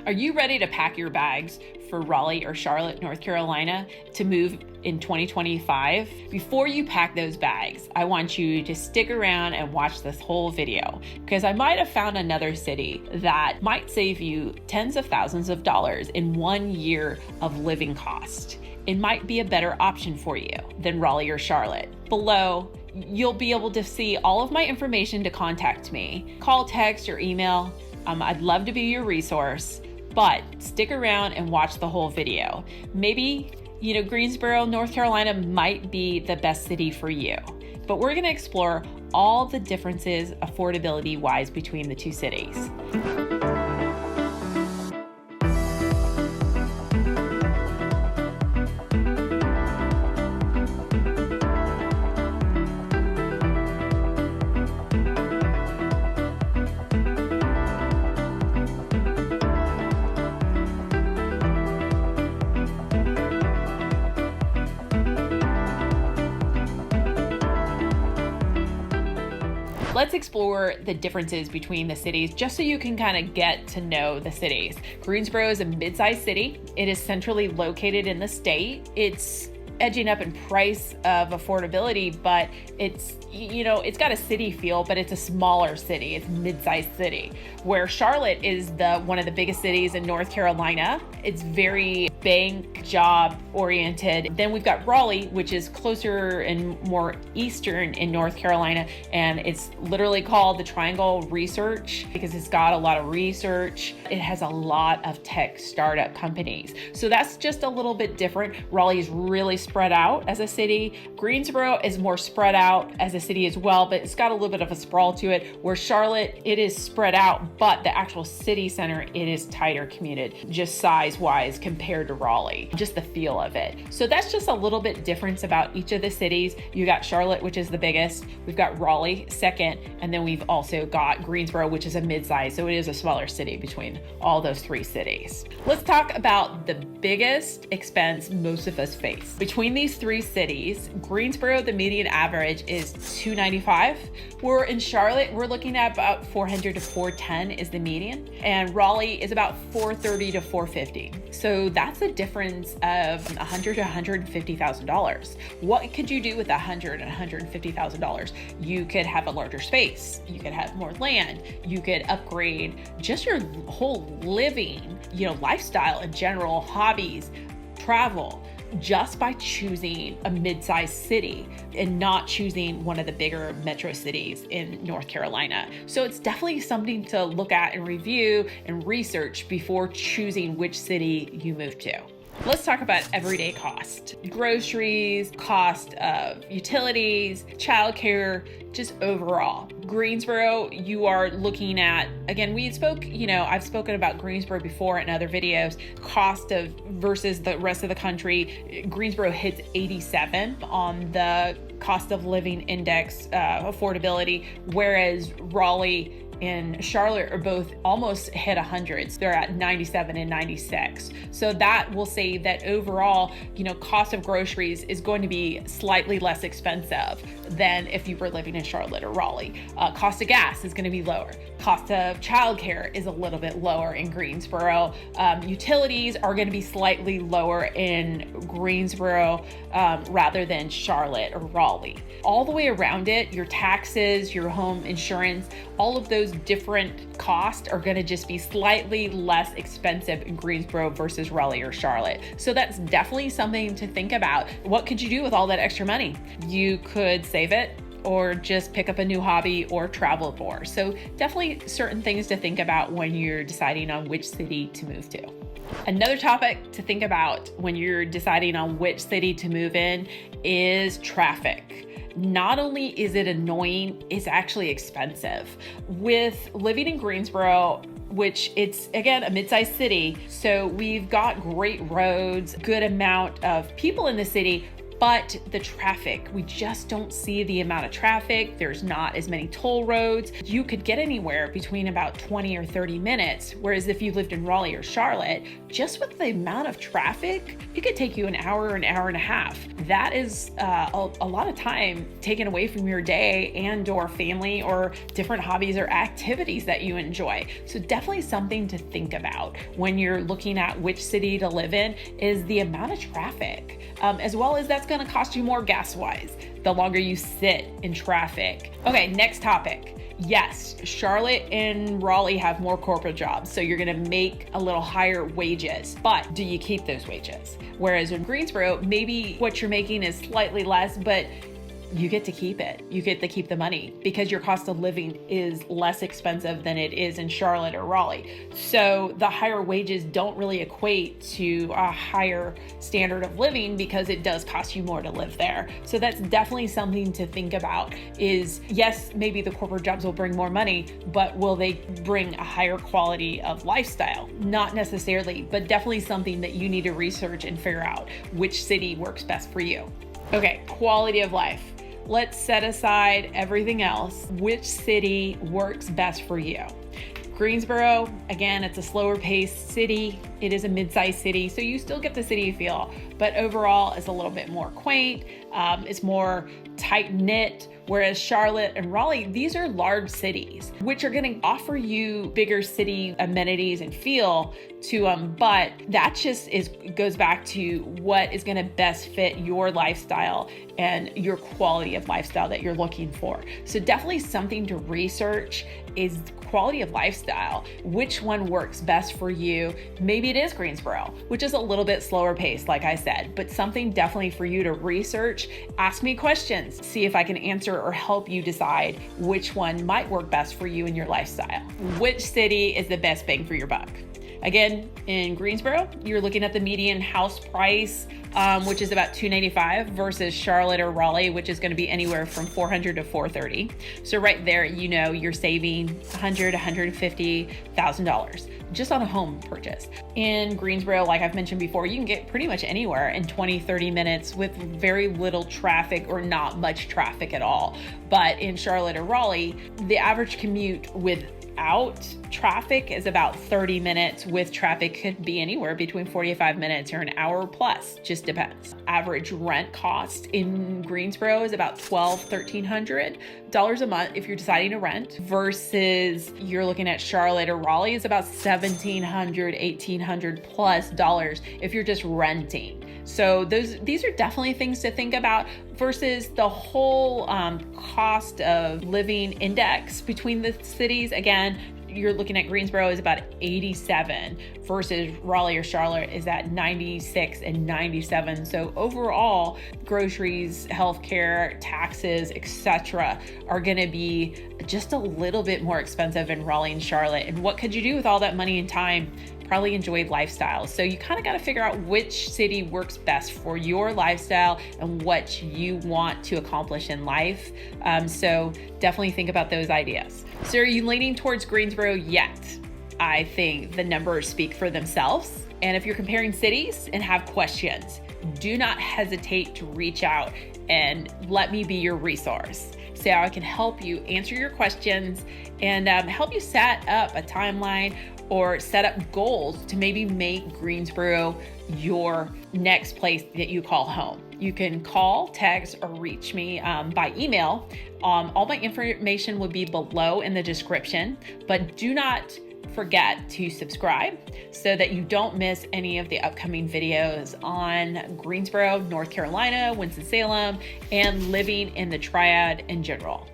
Are you ready to pack your bags for Raleigh or Charlotte, North Carolina to move in 2025? Before you pack those bags, I want you to stick around and watch this whole video because I might have found another city that might save you tens of thousands of dollars in 1 year of living cost. It might be a better option for you than Raleigh or Charlotte. Below, you'll be able to see all of my information to contact me. Call, text, or email. I'd love to be your resource. But stick around and watch the whole video. Maybe, Greensboro, North Carolina might be the best city for you. But we're gonna explore all the differences affordability-wise between the two cities. Let's explore the differences between the cities just so you can kind of get to know the cities. Greensboro is a mid-sized city. It is centrally located in the state. It's edging up in price of affordability, but it's got a city feel, but it's a smaller city. It's a mid-sized city. Where Charlotte is one of the biggest cities in North Carolina. It's very bank job oriented. Then we've got Raleigh, which is closer and more eastern in North Carolina, and it's literally called the Triangle Research because it's got a lot of research. It has a lot of tech startup companies. So that's just a little bit different. Raleigh is really spread out as a city. Greensboro is more spread out as a city as well, but it's got a little bit of a sprawl to it. Where Charlotte, it is spread out, but the actual city center, it is tighter commuted, just size-wise compared to Raleigh, just the feel of it. So that's just a little bit difference about each of the cities. You got Charlotte, which is the biggest. We've got Raleigh second, and then we've also got Greensboro, which is a mid-size. So it is a smaller city between all those three cities. Let's talk about the biggest expense most of us face. Between these three cities, Greensboro, the median average is $295. We're in Charlotte, we're looking at about $400 to $410 is the median, and Raleigh is about $430 to $450. So that's a difference of $100,000 to $150,000. What could you do with $100,000 and $150,000? You could have a larger space. You could have more land. You could upgrade just your whole living, lifestyle in general, hobbies, travel, just by choosing a mid-sized city and not choosing one of the bigger metro cities in North Carolina. So it's definitely something to look at and review and research before choosing which city you move to. Let's talk about everyday cost. Groceries, cost of utilities, childcare, just overall. Greensboro, you are looking at, again, I've spoken about Greensboro before in other videos, cost of versus the rest of the country. Greensboro hits 87 on the cost of living index affordability, whereas Raleigh and Charlotte are both almost hit 100s. They're at 97 and 96. So that will say that overall, cost of groceries is going to be slightly less expensive than if you were living in Charlotte or Raleigh. Cost of gas is going to be lower. Cost of childcare is a little bit lower in Greensboro. Utilities are going to be slightly lower in Greensboro rather than Charlotte or Raleigh. All the way around it, your taxes, your home insurance, all of those different costs are going to just be slightly less expensive in Greensboro versus Raleigh or Charlotte. So that's definitely something to think about. What could you do with all that extra money? You could save it or just pick up a new hobby or travel more. So definitely certain things to think about when you're deciding on which city to move to. Another topic to think about when you're deciding on which city to move in is traffic. Not only is it annoying, it's actually expensive. With living in Greensboro, which it's, again, a mid-sized city, so we've got great roads, good amount of people in the city, But the traffic, we just don't see the amount of traffic. There's not as many toll roads. You could get anywhere between about 20 or 30 minutes. Whereas if you lived in Raleigh or Charlotte, just with the amount of traffic, it could take you an hour and a half. That is a lot of time taken away from your day and or family or different hobbies or activities that you enjoy. So definitely something to think about when you're looking at which city to live in is the amount of traffic, as well as that's going to cost you more gas-wise the longer you sit in traffic. Okay, next topic. Yes, Charlotte and Raleigh have more corporate jobs, so you're gonna make a little higher wages, but do you keep those wages? Whereas in Greensboro, maybe what you're making is slightly less, but you get to keep it. You get to keep the money because your cost of living is less expensive than it is in Charlotte or Raleigh. So the higher wages don't really equate to a higher standard of living because it does cost you more to live there. So that's definitely something to think about is, yes, maybe the corporate jobs will bring more money, but will they bring a higher quality of lifestyle? Not necessarily, but definitely something that you need to research and figure out which city works best for you. Okay, quality of life. Let's set aside everything else. Which city works best for you? Greensboro, again, it's a slower paced city. It is a mid-sized city, so you still get the city feel, but overall it's a little bit more quaint. It's more tight-knit, whereas Charlotte and Raleigh, these are large cities, which are gonna offer you bigger city amenities and feel to them, but that just goes back to what is gonna best fit your lifestyle and your quality of lifestyle that you're looking for. So definitely something to research is quality of lifestyle. Which one works best for you? Maybe it is Greensboro, which is a little bit slower paced, like I said, but something definitely for you to research. Ask me questions, see if I can answer or help you decide which one might work best for you and your lifestyle. Which city is the best bang for your buck? Again, in Greensboro, you're looking at the median house price, which is about $295 versus Charlotte or Raleigh, which is going to be anywhere from $400 to $430. So right there, you know, you're saving $100,000 to $150,000 just on a home purchase. In Greensboro, like I've mentioned before, you can get pretty much anywhere in 20, 30 minutes with very little traffic or not much traffic at all. But in Charlotte or Raleigh, the average commute without traffic is about 30 minutes. With traffic could be anywhere between 45 minutes or an hour plus, just depends. Average rent cost in Greensboro is about $1,200-$1,300 a month if you're deciding to rent, versus you're looking at Charlotte or Raleigh is about $1,700-$1,800 plus dollars if you're just renting. So these are definitely things to think about versus the whole cost of living index between the cities. Again, you're looking at Greensboro is about 87 versus Raleigh or Charlotte is at 96 and 97. So overall, groceries, healthcare, taxes, etc. are going to be just a little bit more expensive in Raleigh and Charlotte. And what could you do with all that money and time? Probably enjoy lifestyle. So you kind of got to figure out which city works best for your lifestyle and what you want to accomplish in life. So definitely think about those ideas. So are you leaning towards Greensboro yet? I think the numbers speak for themselves. And if you're comparing cities and have questions, do not hesitate to reach out and let me be your resource. So I can help you answer your questions and help you set up a timeline or set up goals to maybe make Greensboro your next place that you call home. You can call, text, or reach me by email. All my information will be below in the description, but do not forget to subscribe so that you don't miss any of the upcoming videos on Greensboro, North Carolina, Winston-Salem, and living in the Triad in general.